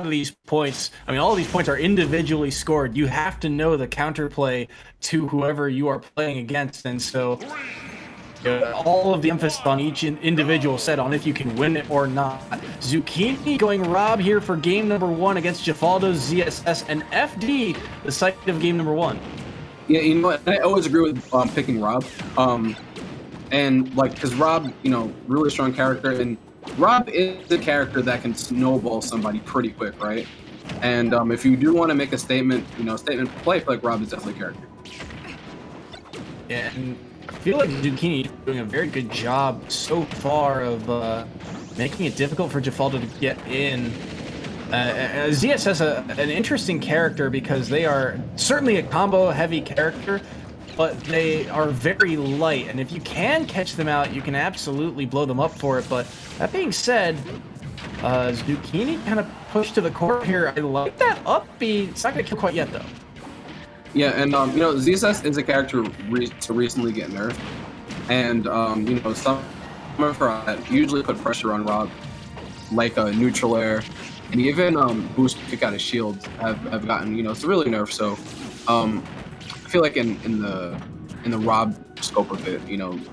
of these points, I mean, all of these points are individually scored. You have to know the counterplay to whoever you are playing against, and so all of the emphasis on each individual set on if you can win it or not. Zucchini going Rob here for game number 1 against Jeffaldo, ZSS, and FD, the site of game number 1. Yeah, you know what? I always agree with picking Rob. And like, because Rob, really strong character, and Rob is a character that can snowball somebody pretty quick, right? And if you do want to make a statement, statement play, I feel like Rob is definitely a character. Yeah, and I feel like Zucchini is doing a very good job so far of making it difficult for Jeffaldo to get in. ZSS an interesting character because they are certainly a combo-heavy character, but they are very light, and if you can catch them out, you can absolutely blow them up for it. But that being said, Zucchini kind of pushed to the core here. I like that up B. It's not going to kill quite yet, though. Yeah, and ZSS is a character to recently get nerfed, and some of her that usually put pressure on Rob, like a neutral air, and even boost kick out of shield have gotten severely nerfed. So I feel like in the Rob scope of it,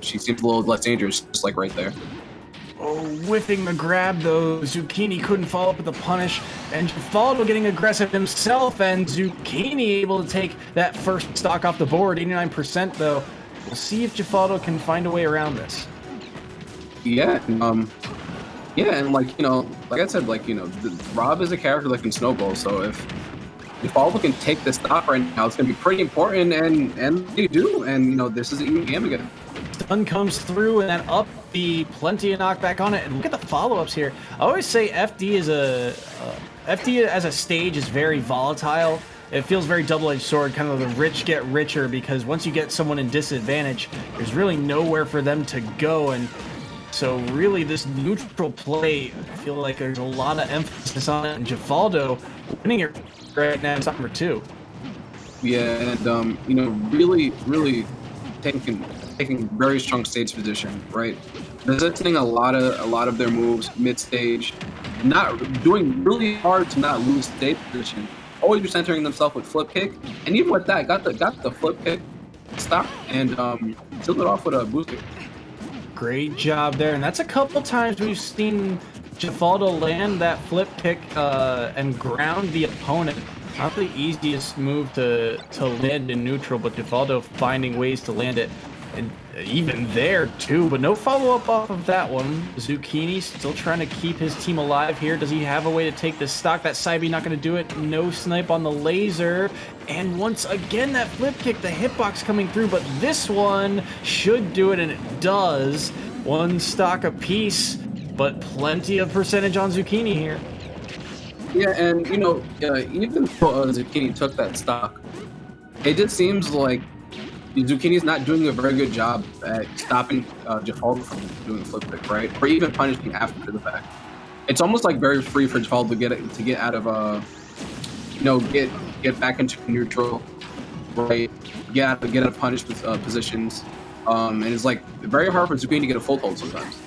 she seems a little less dangerous, just like right there. Oh, whiffing the grab, though. Zucchini couldn't follow up with the punish, and Jeffaldo getting aggressive himself, and Zucchini able to take that first stock off the board, 89% though. We'll see if Jeffaldo can find a way around this. Yeah, and like I said, Rob is a character that can snowball, so if Jeffaldo can take the stock right now, it's going to be pretty important, and they do, and this is an even game again. Stun comes through, and then up B, plenty of knockback on it, and look at the follow-ups here. I always say FD as a stage is very volatile. It feels very double-edged sword, kind of the rich get richer, because once you get someone in disadvantage, there's really nowhere for them to go, and so really this neutral play, I feel like there's a lot of emphasis on it, and Jeffaldo winning it right now is number 2. Yeah, and really taking very strong stage position, right? Visiting a lot of their moves mid stage, not doing really hard to not lose stage position. Always centering themselves with flip kick, and even with that, got the flip kick stop and sealed it off with a boost kick. Great job there, and that's a couple times we've seen Jeffaldo land that flip kick and ground the opponent. Not the easiest move to land in neutral, but Jeffaldo finding ways to land it, and even there too, but no follow-up off of that one. Zucchini still trying to keep his team alive here. Does he have a way to take this stock? That side B not going to do it. No snipe on the laser, and once again that flip kick, the hitbox coming through, but this one should do it, and it does. One stock apiece, but plenty of percentage on Zucchini here. Yeah, and even though Zucchini took that stock, it just seems like Zucchini's not doing a very good job at stopping Jeffaldo from doing a flip kick, right? Or even punishing after the fact. It's almost like very free for Jeffaldo to get out of get back into neutral, right? Get out of punished positions, and it's like very hard for Zucchini to get a full hold sometimes.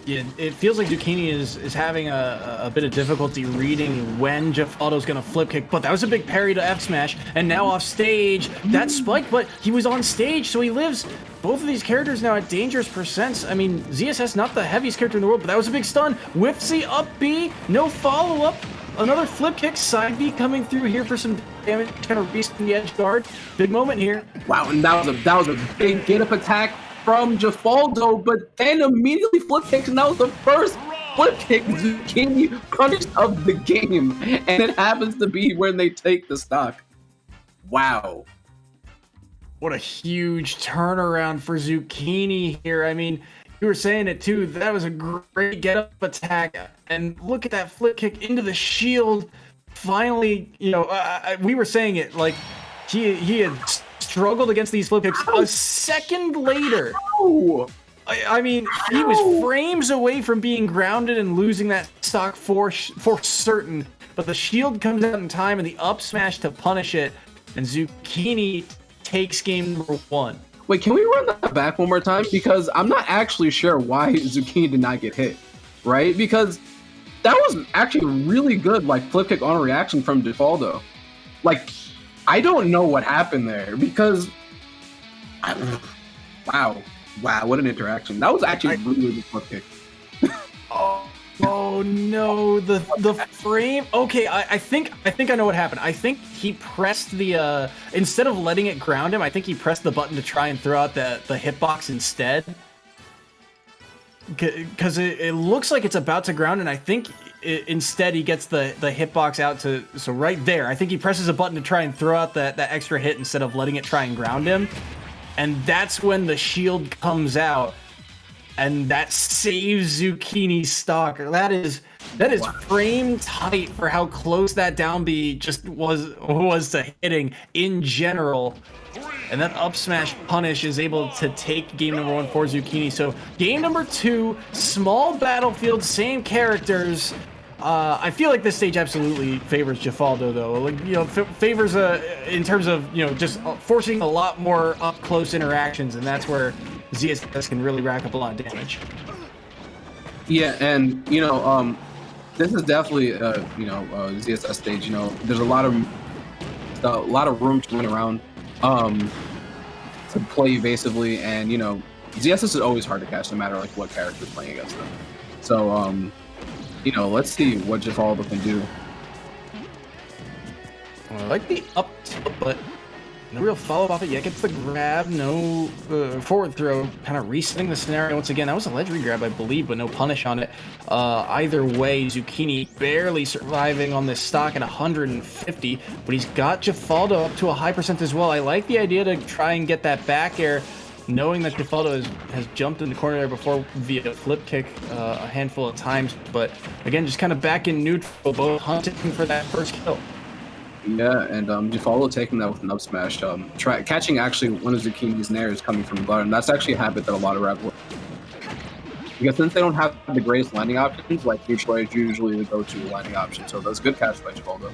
Yeah, it feels like Zucchini is having a bit of difficulty reading when Jeffaldo's going to flip kick, but that was a big parry to F smash, and now off stage, that spike, but he was on stage, so he lives. Both of these characters now at dangerous percents. I mean, ZSS not the heaviest character in the world, but that was a big stun. Whipsy up B, no follow-up. Another flip kick, side B coming through here for some damage, kind of resetting the edge guard. Big moment here. Wow, and that was a big get-up attack from Jeffaldo, but then immediately flip kicks, and that was the first flip kick Zucchini punished of the game, and it happens to be when they take the stock. Wow. What a huge turnaround for Zucchini here. I mean, you were saying it too, that was a great get-up attack, and look at that flip kick into the shield. Finally, we were saying it, like, he had struggled against these flip kicks. A second later, I mean, he was frames away from being grounded and losing that stock for certain, but the shield comes out in time and the up smash to punish it, and Zucchini takes game number 1. Wait, can we run that back one more time? Because I'm not actually sure why Zucchini did not get hit, right? Because that was actually really good, like flip kick on a reaction from Jeffaldo. Like, I don't know what happened there because, wow, what an interaction! That was actually really good flip kick. Oh no, the frame. Okay, I think I know what happened. I think he pressed the instead of letting it ground him, I think he pressed the button to try and throw out the hitbox instead. Because it looks like it's about to ground, and I think instead he gets the hitbox out to, so right there, I think he presses a button to try and throw out that extra hit instead of letting it try and ground him. And that's when the shield comes out, and that saves Zucchini's stock. That is frame tight for how close that down B just was to hitting in general. And that up smash punish is able to take game number 1 for Zucchini. So game number 2, small battlefield, same characters. I feel like this stage absolutely favors Jeffaldo, though. Like, you know, favors in terms of, you know, just forcing a lot more up close interactions, and that's where ZSS can really rack up a lot of damage. Yeah, and you know, this is definitely ZSS stage. You know, there's a lot of room to run around, to play evasively, and you know, ZSS is always hard to catch no matter like what character is playing against them. So you know, let's see what Jeffaldo can do. I like the up tilt, but no real follow-up off it yet. Gets the grab, no forward throw, kind of resetting the scenario once again. That was a ledge regrab, I believe, but no punish on it. Either way, Zucchini barely surviving on this stock at 150, but he's got Jeffaldo up to a high percent as well. I like the idea to try and get that back air, knowing that Jeffaldo has jumped in the corner there before via flip kick a handful of times, but again, just kind of back in neutral, both hunting for that first kill. Yeah, and Jeffaldo taking that with an up smash. Catching actually one of Zucchini's nairs coming from the bottom. That's actually a habit that a lot of rap players, because since they don't have the greatest landing options, like neutral is usually the go-to landing option. So that's good catch by Jeffaldo.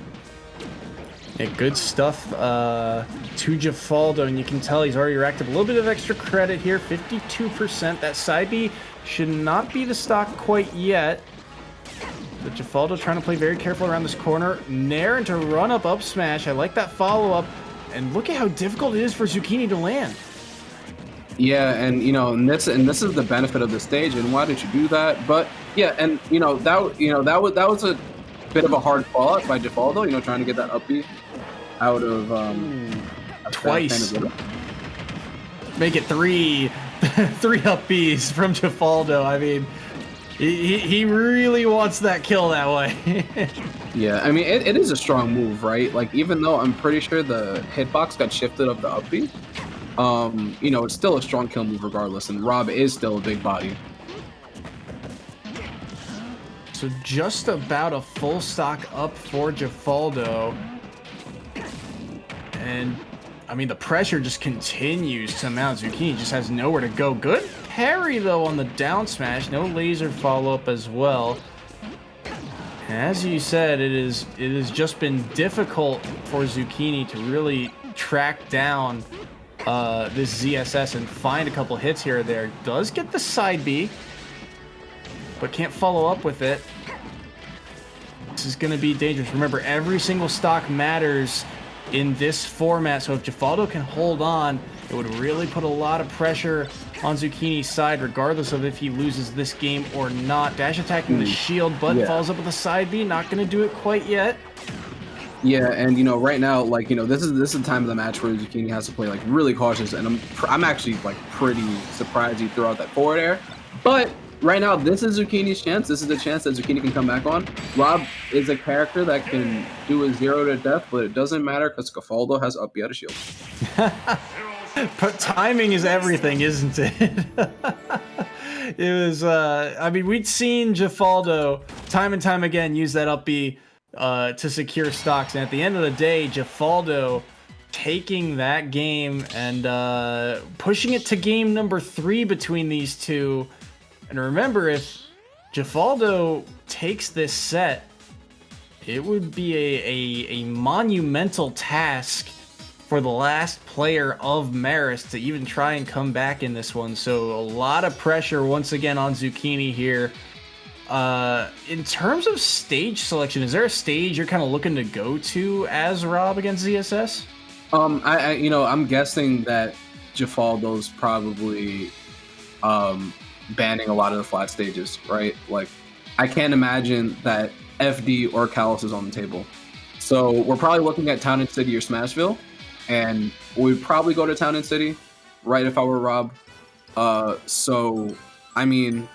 Yeah, good stuff to Jeffaldo, and you can tell he's already racked up a little bit of extra credit here, 52%. That side B should not be the stock quite yet. But Jeffaldo trying to play very careful around this corner. Nair into run up smash. I like that follow-up. And look at how difficult it is for Zucchini to land. Yeah, and you know, and this is the benefit of the stage. And why did you do that? But yeah, and you know that was a bit of a hard fallout by Jeffaldo. You know, trying to get that up B out of twice. Make it three up Bs from Jeffaldo. I mean, he really wants that kill that way. Yeah, I mean, it is a strong move, right? Like, even though I'm pretty sure the hitbox got shifted up the up B, you know, it's still a strong kill move regardless, and Rob is still a big body. So just about a full stock up for Jeffaldo. And, I mean, the pressure just continues to mount. Zucchini just has nowhere to go. Good parry, though, on the down smash. No laser follow-up as well. As you said, it has just been difficult for Zucchini to really track down this ZSS and find a couple hits here or there. Does get the side B, but can't follow up with it. This is going to be dangerous. Remember, every single stock matters in this format, so if Jeffaldo can hold on, it would really put a lot of pressure on Zucchini's side, regardless of if he loses this game or not. Dash attacking the shield, but falls up with a side B. Not going to do it quite yet. Yeah, and you know, right now, like, you know, this is the time of the match where Zucchini has to play like really cautious, and I'm actually like pretty surprised he threw out that forward air. But right now, this is Zucchini's chance. This is the chance that Zucchini can come back on. Rob is a character that can do a 0 to death, but it doesn't matter because Jeffaldo has up B out of shield. But timing is everything, isn't it? It was, I mean, we'd seen Jeffaldo time and time again use that up B to secure stocks. And at the end of the day, Jeffaldo taking that game and pushing it to game number 3 between these two. And remember, if Jeffaldo takes this set, it would be a monumental task for the last player of Marist to even try and come back in this one. So a lot of pressure once again on Zucchini here. In terms of stage selection, is there a stage you're kind of looking to go to as Rob against ZSS? I'm guessing that Jeffaldo's probably banning a lot of the flat stages, right? Like, I can't imagine that FD or Callus is on the table. So we're probably looking at Town and City or Smashville, and we'd probably go to Town and City, right, if I were Rob. So, I mean,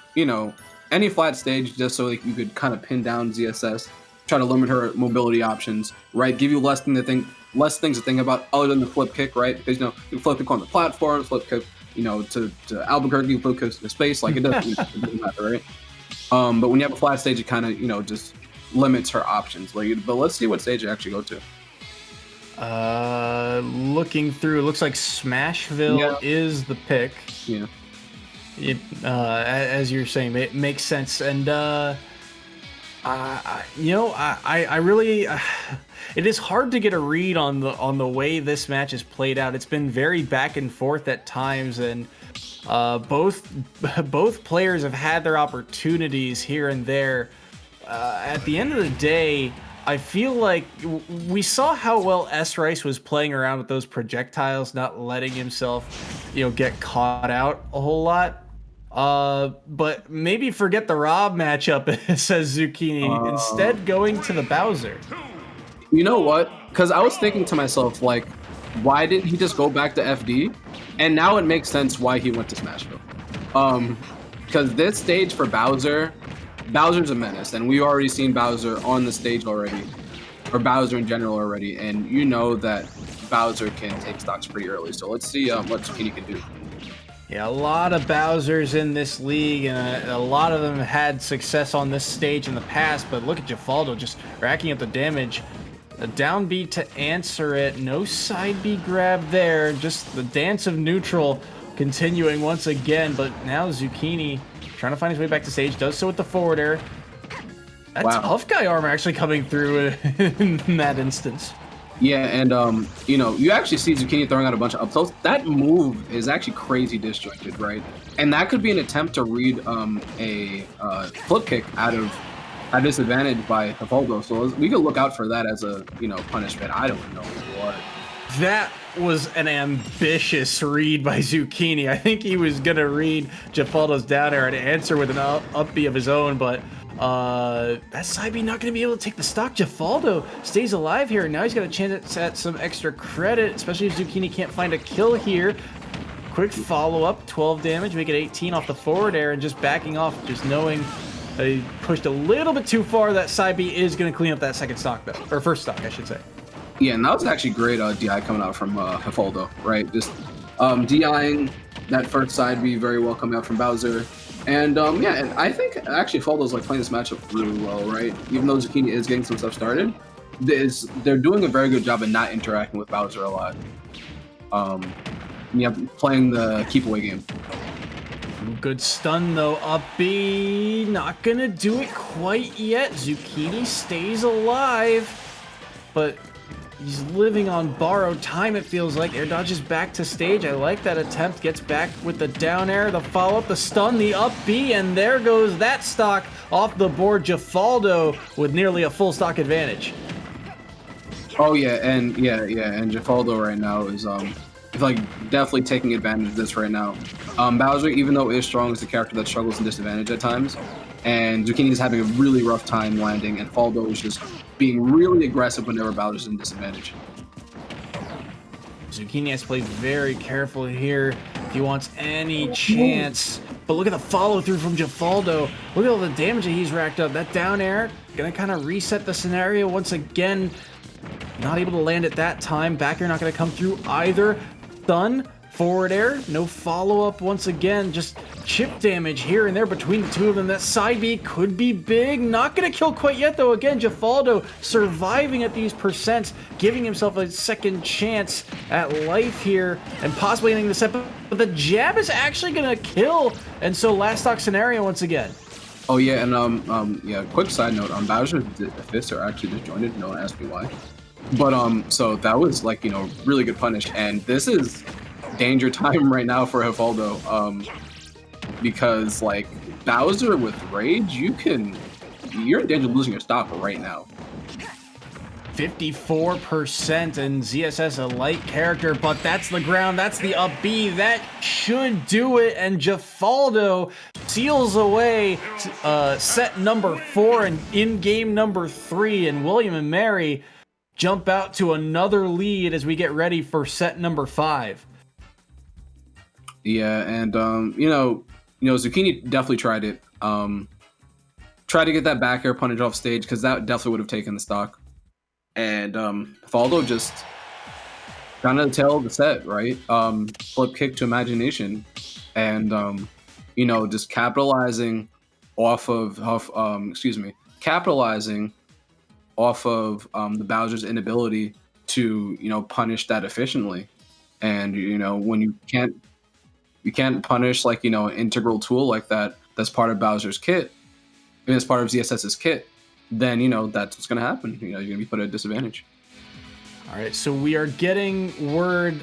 any flat stage just so like, you could kind of pin down ZSS, try to limit her mobility options, right? Give you less things to think about other than the flip kick, right? Because you can flip kick on the platform, flip kick, to Albuquerque, flip kick to space, like it doesn't matter, right? But when you have a flat stage, it kind of just limits her options. But let's see what stage you actually go to. Looking through, it looks like Smashville is the pick. Yeah. As you're saying, it makes sense, and I really, it is hard to get a read on the way this match has played out. It's been very back and forth at times, and both players have had their opportunities here and there. At the end of the day, I feel like we saw how well S-Rice was playing around with those projectiles, not letting himself, get caught out a whole lot. But maybe forget the Rob matchup, says Zucchini, instead going to the Bowser. You know what? Because I was thinking to myself, like, why didn't he just go back to FD? And now it makes sense why he went to Smashville. Because this stage for Bowser's a menace, and we've already seen Bowser on the stage already, or Bowser in general already, and you know that Bowser can take stocks pretty early. So let's see what Zucchini can do. Yeah, a lot of Bowsers in this league, and a lot of them had success on this stage in the past, but look at Jeffaldo just racking up the damage. A down B to answer it, no side B grab there, just the dance of neutral continuing once again, but now Zucchini trying to find his way back to stage, does so with the forward air. That tough guy armor actually coming through in that instance. Yeah, and you actually see Zucchini throwing out a bunch of up tilts. That move is actually crazy disjointed, right? And that could be an attempt to read a flip kick out of a disadvantage by Jeffaldo. So we could look out for that as a punishment. I don't know what. That was an ambitious read by Zucchini. I think he was gonna read Jeffaldo's down air and answer with an up B of his own, but that side B not going to be able to take the stock. Jeffaldo stays alive here. Now he's got a chance at some extra credit, especially if Zucchini can't find a kill here. Quick follow-up, 12 damage, make it 18 off the forward air, and just backing off, just knowing that he pushed a little bit too far. That side B is going to clean up that second stock, though. Or first stock, I should say. Yeah, and that was actually great DI coming out from Jeffaldo, right? Just DIing that first side B very well coming out from Bowser. And and I think actually Faldo's like playing this matchup really well, right? Even though Zucchini is getting some stuff started, they're doing a very good job of not interacting with Bowser a lot. Playing the keep away game. Good stun though, up B, not gonna do it quite yet. Zucchini stays alive, but he's living on borrowed time, it feels like. Air dodges back to stage. I like that attempt. Gets back with the down air, the follow-up, the stun, the up B, and there goes that stock off the board. Jeffaldo with nearly a full stock advantage. Oh yeah, and Jeffaldo right now is like definitely taking advantage of this right now. Bowser, even though is strong, is a character that struggles in disadvantage at times. And Zucchini is having a really rough time landing, and Faldo is just being really aggressive whenever Bowser's in disadvantage. Zucchini has to play very carefully here if he wants any chance. But look at the follow-through from Jeffaldo. Look at all the damage that he's racked up. That down air, gonna kind of reset the scenario once again. Not able to land it that time. Back air not gonna come through either. Stun, forward air, no follow-up once again. Just chip damage here and there between the two of them. That side B could be big. Not going to kill quite yet, though. Again, Jeffaldo surviving at these percents, giving himself a second chance at life here and possibly ending the set. But the jab is actually going to kill. And so last stock scenario once again. Oh, yeah. And quick side note. Bowser's fists are actually disjointed. No one asked me why. But so that was like, really good punish. And this is danger time right now for Jeffaldo. Because like Bowser with Rage, you're in danger of losing your stock right now. 54% and ZSS a light character, but that's the ground, that's the up B, that should do it, and Jeffaldo seals away set number 4 and in game number 3, and William and Mary jump out to another lead as we get ready for set number 5. Yeah, and you know, Zucchini definitely tried it. Tried to get that back air punish off stage because that definitely would have taken the stock. And Faldo just kind of the tail of the set, right? Flip kick to imagination, and you know, just capitalizing off of capitalizing off of the Bowser's inability to, you know, punish that efficiently. And you know, when you can't punish, like, you know, an integral tool like that that's part of Bowser's kit, I mean, it's part of ZSS's kit, then, you know, that's what's going to happen. You know, you're going to be put at a disadvantage. All right, so we are getting word